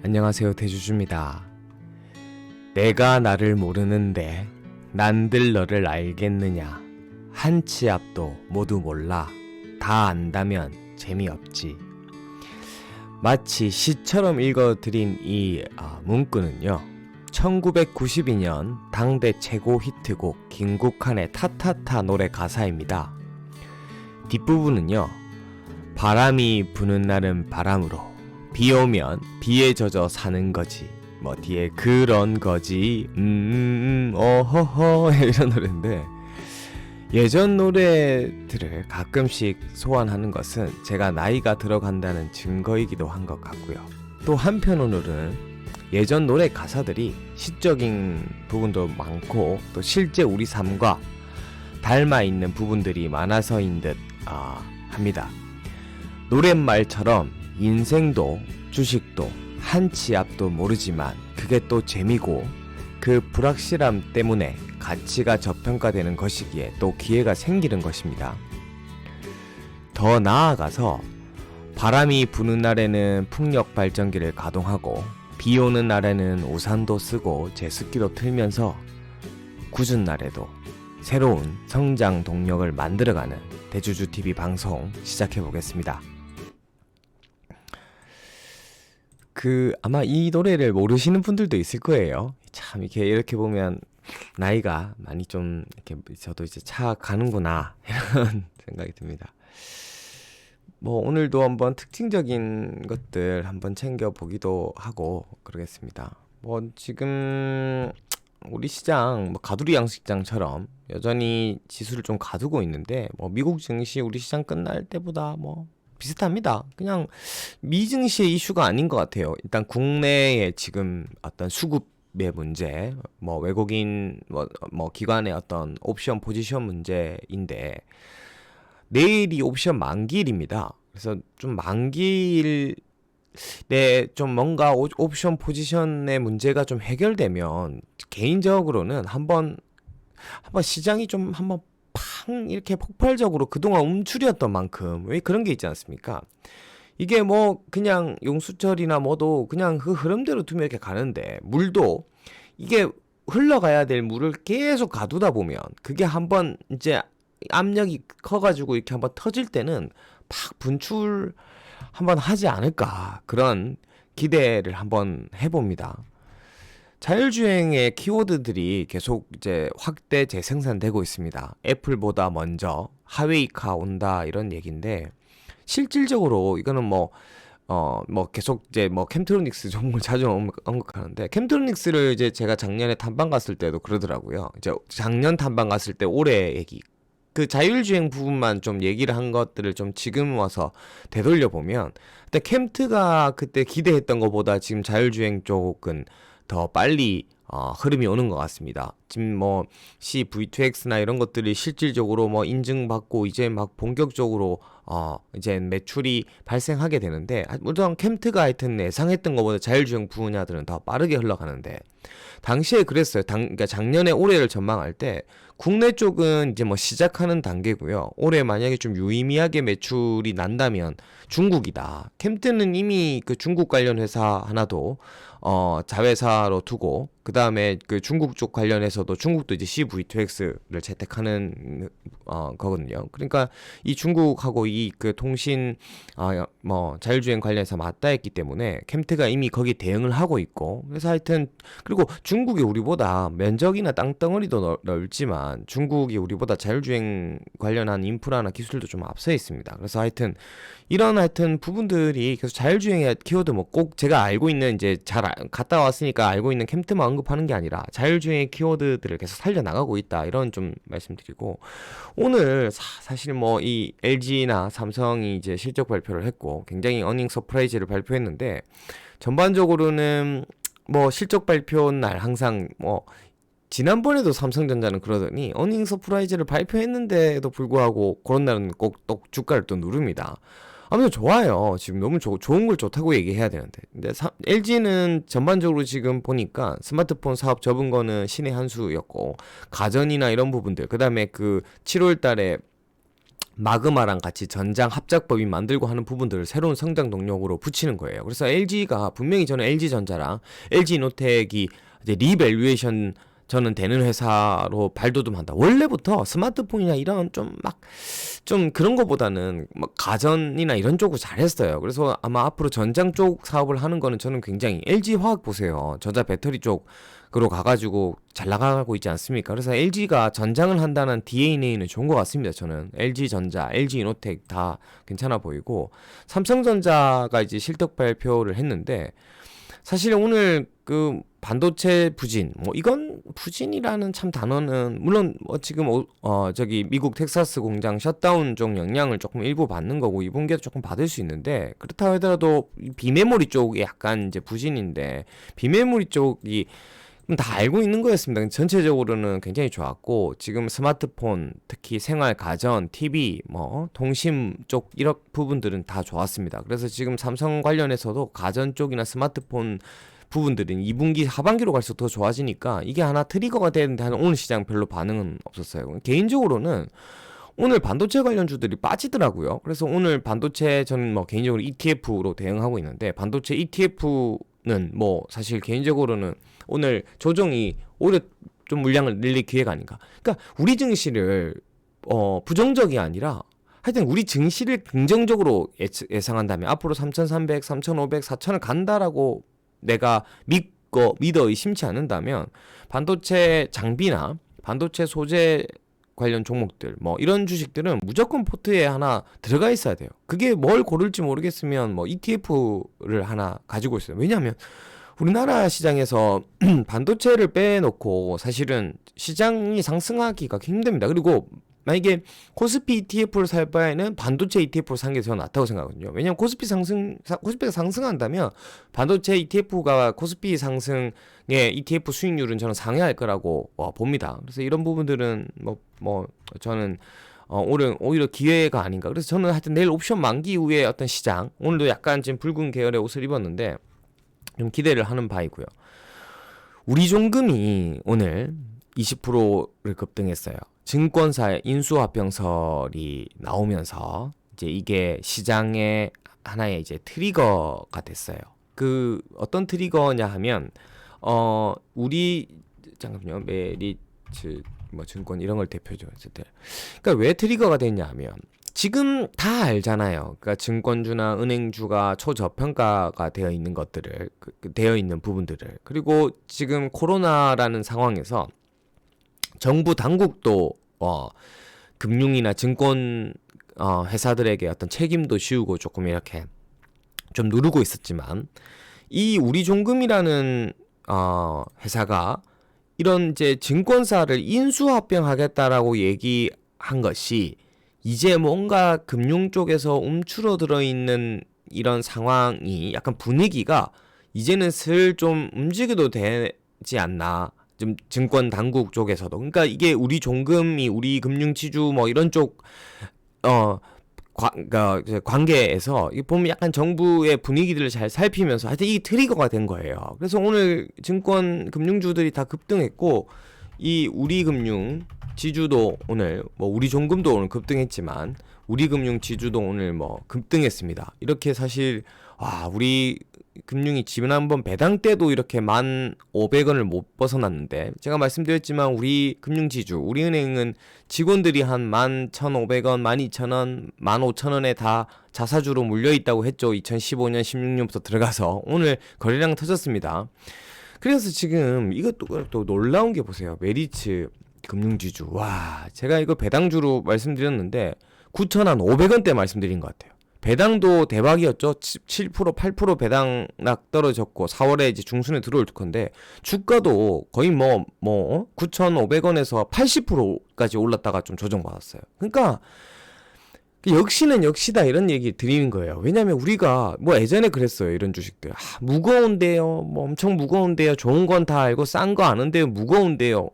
안녕하세요, 대주주입니다. 내가 나를 모르는데 난들 너를 알겠느냐. 한 치 앞도 모두 몰라. 다 안다면 재미없지. 마치 시처럼 읽어드린 이 문구는요, 1992년 당대 최고 히트곡 김국환의 타타타 노래 가사입니다. 뒷부분은요, 바람이 부는 날은 바람으로, 비 오면 비에 젖어 사는 거지. 뭐 뒤에 그런 거지. 어허허 이런 노래인데, 예전 노래들을 가끔씩 소환하는 것은 제가 나이가 들어간다는 증거이기도 한 것 같고요. 또 한편으로는 예전 노래 가사들이 시적인 부분도 많고 또 실제 우리 삶과 닮아 있는 부분들이 많아서인 듯 합니다. 노랫말처럼 인생도 주식도 한 치 앞도 모르지만 그게 또 재미고, 그 불확실함 때문에 가치가 저평가되는 것이기에 또 기회가 생기는 것입니다. 더 나아가서 바람이 부는 날에는 풍력 발전기를 가동하고 비 오는 날에는 우산도 쓰고 제습기도 틀면서 굳은 날에도 새로운 성장 동력을 만들어가는 대주주TV 방송 시작해보겠습니다. 아마 이 노래를 모르시는 분들도 있을 거예요. 참, 이렇게 보면 나이가 많이 좀, 저도 이제 차가는구나, 이런 생각이 듭니다. 오늘도 한번 특징적인 것들 한번 챙겨보기도 하고 그러겠습니다. 지금, 우리 시장, 가두리 양식장처럼 여전히 지수를 좀 가두고 있는데, 미국 증시 우리 시장 끝날 때보다 비슷합니다. 그냥 미증시의 이슈가 아닌 것 같아요. 일단 국내에 지금 어떤 수급의 문제, 외국인 기관의 어떤 옵션 포지션 문제인데, 내일이 옵션 만기일입니다. 그래서 좀 만기일에 좀 뭔가 옵션 포지션의 문제가 좀 해결되면 개인적으로는 한번 시장이 좀 한번 팡 이렇게 폭발적으로 그동안 움츠렸던 만큼, 왜 그런 게 있지 않습니까? 이게 그냥 용수철이나 뭐도 그냥 그 흐름대로 두면 이렇게 가는데, 물도 이게 흘러가야 될 물을 계속 가두다 보면 그게 한번 이제 압력이 커가지고 이렇게 한번 터질 때는 팍 분출 한번 하지 않을까, 그런 기대를 한번 해봅니다. 자율주행의 키워드들이 계속 이제 확대 재생산되고 있습니다. 애플보다 먼저 하웨이카 온다, 이런 얘기인데, 실질적으로 이거는 계속 이제 캠트로닉스 종목을 자주 언급하는데, 캠트로닉스를 이제 제가 작년에 탐방 갔을 때도 그러더라고요. 이제 작년 탐방 갔을 때 올해 얘기, 그 자율주행 부분만 좀 얘기를 한 것들을 좀 지금 와서 되돌려 보면, 그때 캠트가 그때 기대했던 것보다 지금 자율주행 쪽은 더 빨리 흐름이 오는 것 같습니다. 지금 CV2X나 이런 것들이 실질적으로 인증받고 이제 막 본격적으로 이제 매출이 발생하게 되는데, 물론 캠트가 하여튼 예상했던 것보다 자율주행 분야들은 더 빠르게 흘러가는데, 당시에 그랬어요. 그러니까 작년에 올해를 전망할 때 국내 쪽은 이제 시작하는 단계고요. 올해 만약에 좀 유의미하게 매출이 난다면 중국이다. 캠트는 이미 그 중국 관련 회사 하나도 자회사로 두고, 그 다음에 그 중국 쪽 관련해서도 중국도 이제 CV2X를 채택하는 거거든요. 그러니까 이 중국하고 이 그 통신 자율주행 관련해서 맞닿아 있기 때문에 캠트가 이미 거기 대응을 하고 있고, 그래서 하여튼, 그리고 중국이 우리보다 면적이나 땅덩어리도 넓지만 중국이 우리보다 자율주행 관련한 인프라나 기술도 좀 앞서 있습니다. 그래서 하여튼 이런 부분들이 계속 자율주행의 키워드, 꼭 제가 알고 있는, 이제 갔다 왔으니까 알고 있는 캠트만 언급하는 게 아니라 자율주행의 키워드들을 계속 살려나가고 있다, 이런 좀 말씀드리고, 오늘 사실 이 LG나 삼성이 이제 실적 발표를 했고 굉장히 어닝 서프라이즈를 발표했는데, 전반적으로는 실적 발표 날 항상 지난번에도 삼성전자는 그러더니 어닝 서프라이즈를 발표했는데도 불구하고 그런 날은 꼭 또 주가를 또 누릅니다. 아무튼 좋아요. 지금 너무 좋은 걸 좋다고 얘기해야 되는데. 근데 LG는 전반적으로 지금 보니까 스마트폰 사업 접은 거는 신의 한 수였고, 가전이나 이런 부분들, 그 다음에 그 7월 달에 마그마랑 같이 전장 합작법인 만들고 하는 부분들을 새로운 성장 동력으로 붙이는 거예요. 그래서 LG가 분명히 저는 LG전자랑 LG노텍이 이제 리밸류에이션 저는 되는 회사로 발돋움한다. 원래부터 스마트폰이나 이런 좀 그런 거보다는 막 가전이나 이런 쪽을 잘했어요. 그래서 아마 앞으로 전장 쪽 사업을 하는 거는 저는 굉장히 LG 화학 보세요. 전자 배터리 쪽으로 가가지고 잘 나가고 있지 않습니까? 그래서 LG가 전장을 한다는 DNA는 좋은 것 같습니다. 저는 LG전자, LG이노텍 다 괜찮아 보이고 삼성전자가 이제 실적 발표를 했는데 사실 오늘 그 반도체 부진, 뭐 이건 부진이라는 참 단어는 물론 뭐 지금 저기 미국 텍사스 공장 셧다운 쪽 영향을 조금 일부 받는 거고 2분기에도 조금 받을 수 있는데 그렇다 하더라도 비메모리 쪽이 약간 이제 부진인데 비메모리 쪽이 다 알고 있는 거였습니다. 전체적으로는 굉장히 좋았고 지금 스마트폰, 특히 생활 가전, TV, 뭐 통신 쪽 이런 부분들은 다 좋았습니다. 그래서 지금 삼성 관련해서도 가전 쪽이나 스마트폰 부분들은 2분기 하반기로 갈수록 더 좋아지니까 이게 하나 트리거가 되는데 하는 오늘 시장 별로 반응은 없었어요. 개인적으로는 오늘 반도체 관련주들이 빠지더라고요. 그래서 오늘 반도체 저는 뭐 개인적으로 ETF로 대응하고 있는데 반도체 ETF는 뭐 사실 개인적으로는 오늘 조정이 오히려 좀 물량을 늘릴 기회가 아닌가. 그러니까 우리 증시를 부정적이 아니라 하여튼 우리 증시를 긍정적으로 예상한다면 앞으로 3,300, 3,500, 4,000을 간다라고 내가 믿어 의심치 않는다면 반도체 장비나 반도체 소재 관련 종목들 뭐 이런 주식들은 무조건 포트에 하나 들어가 있어야 돼요. 그게 뭘 고를지 모르겠으면 뭐 ETF를 하나 가지고 있어요. 왜냐하면 우리나라 시장에서 반도체를 빼놓고 사실은 시장이 상승하기가 힘듭니다. 그리고 만약에 코스피 ETF를 살 바에는 반도체 ETF를 사는 게 더 낫다고 생각하거든요. 왜냐하면 코스피가 상승한다면 반도체 ETF가 코스피 상승의 ETF 수익률은 저는 상회할 거라고 봅니다. 그래서 이런 부분들은 저는 오히려 기회가 아닌가. 그래서 저는 하여튼 내일 옵션 만기 이후에 어떤 시장, 오늘도 약간 지금 붉은 계열의 옷을 입었는데 좀 기대를 하는 바이고요. 우리종금이 오늘 20%를 급등했어요. 증권사의 인수합병설이 나오면서 이제 이게 시장의 하나의 이제 트리거가 됐어요. 그 어떤 트리거냐 하면 잠깐만요. 메리츠 뭐 증권 이런 걸 대표죠. 어쨌든. 그러니까 왜 트리거가 됐냐 하면 지금 다 알잖아요. 그러니까 증권주나 은행주가 초저평가가 되어 있는 것들을 되어 있는 부분들을 그리고 지금 코로나라는 상황에서 정부 당국도 금융이나 증권 회사들에게 어떤 책임도 지우고 조금 이렇게 좀 누르고 있었지만 이 우리종금이라는 회사가 이런 이제 증권사를 인수합병하겠다라고 얘기한 것이 이제 뭔가 금융 쪽에서 움츠러들어 있는 이런 상황이 약간 분위기가 이제는 슬 좀 움직여도 되지 않나. 좀 증권 당국 쪽에서도. 그러니까 이게 우리 종금이 우리 금융지주 뭐 이런 쪽 그러니까 관계에서 이 보면 약간 정부의 분위기들을 잘 살피면서 하여튼 이게 트리거가 된 거예요. 그래서 오늘 증권 금융주들이 다 급등했고 이 우리 금융 지주도 오늘 뭐 우리 종금도 오늘 급등했지만 우리 금융 지주도 오늘 뭐 급등했습니다. 이렇게 사실 우리 금융이 지난번 배당 때도 이렇게 1,500원을 못 벗어났는데 제가 말씀드렸지만 우리 금융지주 우리은행은 직원들이 한 11,500원, 12,000원, 15,000원에 다 자사주로 물려있다고 했죠. 2015년, 16년부터 들어가서 오늘 거래량 터졌습니다. 그래서 지금 이것도 또 놀라운 게 보세요. 메리츠 금융지주 제가 이거 배당주로 말씀드렸는데 9,500원대 말씀드린 것 같아요. 배당도 대박이었죠. 7%, 8% 배당락 떨어졌고 4월에 이제 중순에 들어올 건데 주가도 거의 9,500원에서 80%까지 올랐다가 좀 조정받았어요. 그러니까 역시는 역시다 이런 얘기 드리는 거예요. 왜냐면 우리가 예전에 그랬어요. 이런 주식들. 무거운데요. 엄청 무거운데요. 좋은 건 다 알고 싼 거 아는데요. 무거운데요.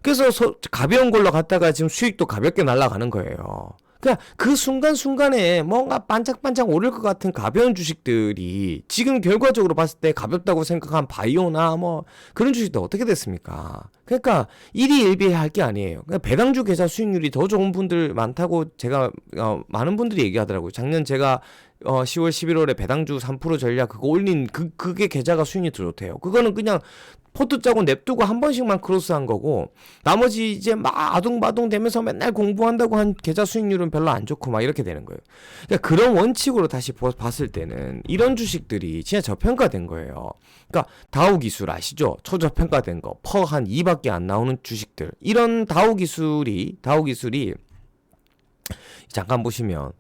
그래서 가벼운 걸로 갔다가 지금 수익도 가볍게 날아가는 거예요. 그냥 그 순간순간에 뭔가 반짝반짝 오를 것 같은 가벼운 주식들이 지금 결과적으로 봤을 때 가볍다고 생각한 바이오나 뭐 그런 주식도 어떻게 됐습니까? 그러니까 일희일비할 게 아니에요. 그러니까 배당주 계좌 수익률이 더 좋은 분들 많다고 제가 많은 분들이 얘기하더라고요. 작년 제가 10월 11월에 배당주 3% 전략 그거 올린 그게 계좌가 수익률이 더 좋대요. 그거는 그냥 포트 짜고 냅두고 한 번씩만 크로스한 거고 나머지 이제 막 아둥바둥 되면서 맨날 공부한다고 한 계좌 수익률은 별로 안 좋고 막 이렇게 되는 거예요. 그러니까 그런 원칙으로 다시 봤을 때는 이런 주식들이 진짜 저평가된 거예요. 그러니까 다우 기술 아시죠? 초저평가된 거, 퍼 한 2밖에 안 나오는 주식들. 이런 다우 기술이 잠깐 보시면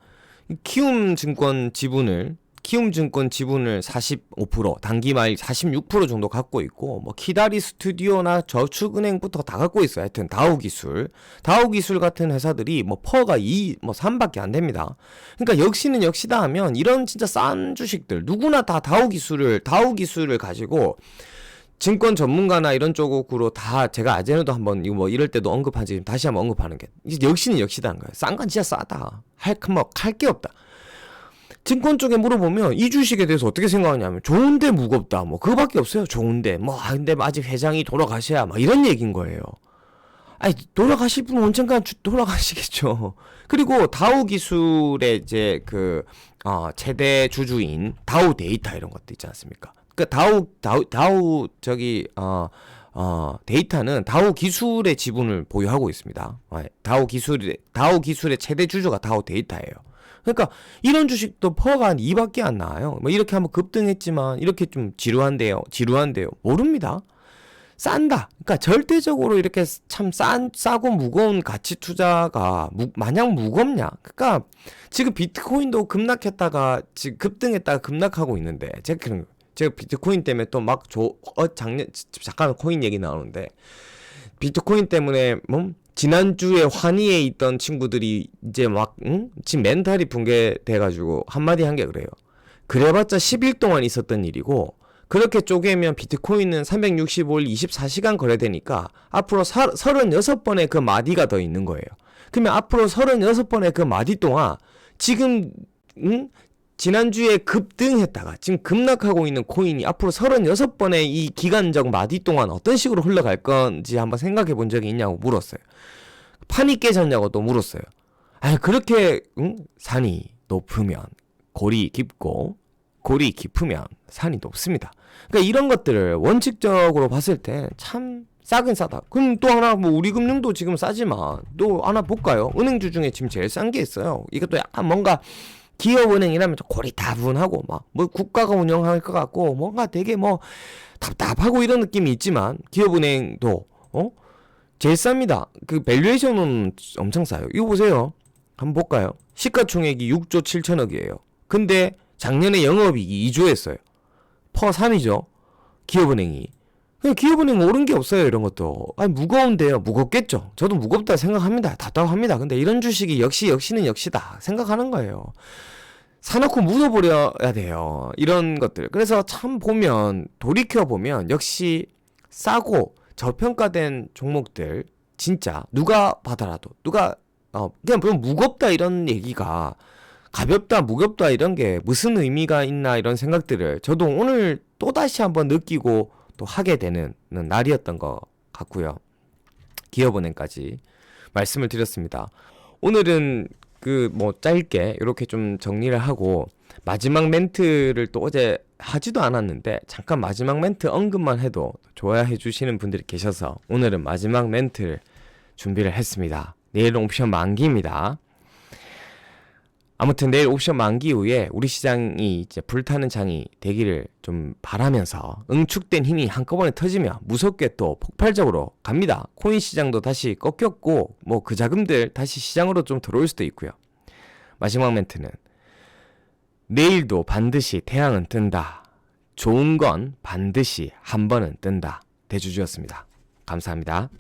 키움증권 지분을 45% 단기말 46% 정도 갖고 있고 뭐 키다리 스튜디오나 저축은행부터 다 갖고 있어요. 하여튼 다우기술 같은 회사들이 뭐 퍼가 3밖에 안 됩니다. 그러니까 역시는 역시다 하면 이런 진짜 싼 주식들 누구나 다 다우기술을 가지고 증권 전문가나 이런 쪽으로 다 제가 아제노도 한번 이거 뭐 이럴 때도 언급하지 다시 한번 언급하는 게 역시는 역시다는 거예요. 싼 건 진짜 싸다. 할 게 없다. 증권 쪽에 물어보면 이 주식에 대해서 어떻게 생각하냐면 좋은데 무겁다 뭐 그거밖에 없어요. 좋은데 근데 아직 회장이 돌아가셔야 막 이런 얘기인 거예요. 아니 돌아가실 분은 언젠가 돌아가시겠죠. 그리고 다우 기술의 이제 최대 주주인 다우 데이터 이런 것도 있지 않습니까? 그 다우 데이터는 다우 기술의 지분을 보유하고 있습니다. 다우 기술의 최대 주주가 다우 데이터예요. 그러니까 이런 주식도 퍼가 한 2밖에 안 나와요. 뭐 이렇게 한번 급등했지만 이렇게 좀 지루한데요. 모릅니다. 싼다. 그러니까 절대적으로 이렇게 참 싸고 무거운 가치 투자가 마냥 무겁냐? 그러니까 지금 비트코인도 급락했다가 지금 급등했다가 급락하고 있는데 제가 비트코인 때문에 또 막 잠깐 코인 얘기 나오는데 비트코인 때문에 지난주에 환희에 있던 친구들이 이제 지금 멘탈이 붕괴돼가지고 한마디 한 게 그래요. 그래봤자 10일 동안 있었던 일이고 그렇게 쪼개면 비트코인은 365일 24시간 거래되니까 앞으로 36번의 그 마디가 더 있는 거예요. 그러면 앞으로 36번의 그 마디 동안 지금 지난주에 급등했다가 지금 급락하고 있는 코인이 앞으로 36번의 이 기간적 마디 동안 어떤 식으로 흘러갈 건지 한번 생각해 본 적이 있냐고 물었어요. 판이 깨졌냐고 또 물었어요. 그렇게 산이 높으면 골이 깊고 골이 깊으면 산이 높습니다. 그러니까 이런 것들을 원칙적으로 봤을 때 참 싸긴 싸다. 그럼 또 하나 우리금융도 지금 싸지만 또 하나 볼까요? 은행주 중에 지금 제일 싼 게 있어요. 이것도 약간 뭔가 기업은행이라면 좀 고리타분하고 국가가 운영할 것 같고 뭔가 되게 답답하고 이런 느낌이 있지만 기업은행도 제일 쌉니다. 그 밸류에이션은 엄청 싸요. 이거 보세요. 한번 볼까요? 시가총액이 6조 7천억이에요. 근데 작년에 영업이익이 2조 했어요. 퍼 3이죠. 기업은행이. 기업은행 오른 게 없어요. 이런 것도. 무거운데요. 무겁겠죠. 저도 무겁다 생각합니다. 답답합니다. 근데 이런 주식이 역시는 역시다 생각하는 거예요. 사놓고 묻어버려야 돼요. 이런 것들. 그래서 참 돌이켜보면 역시 싸고 저평가된 종목들 진짜 누가 봐더라도 그냥 무겁다 이런 얘기가 가볍다 무겁다 이런 게 무슨 의미가 있나 이런 생각들을 저도 오늘 또다시 한번 느끼고 또 하게 되는 날이었던 것 같고요. 기업은행까지 말씀을 드렸습니다. 오늘은 짧게 이렇게 좀 정리를 하고 마지막 멘트를 또 어제 하지도 않았는데 잠깐 마지막 멘트 언급만 해도 좋아해 주시는 분들이 계셔서 오늘은 마지막 멘트를 준비를 했습니다. 내일은 옵션 만기입니다. 아무튼 내일 옵션 만기 이후에 우리 시장이 이제 불타는 장이 되기를 좀 바라면서 응축된 힘이 한꺼번에 터지면 무섭게 또 폭발적으로 갑니다. 코인 시장도 다시 꺾였고 그 자금들 다시 시장으로 좀 들어올 수도 있고요. 마지막 멘트는 내일도 반드시 태양은 뜬다. 좋은 건 반드시 한 번은 뜬다. 대주주였습니다. 감사합니다.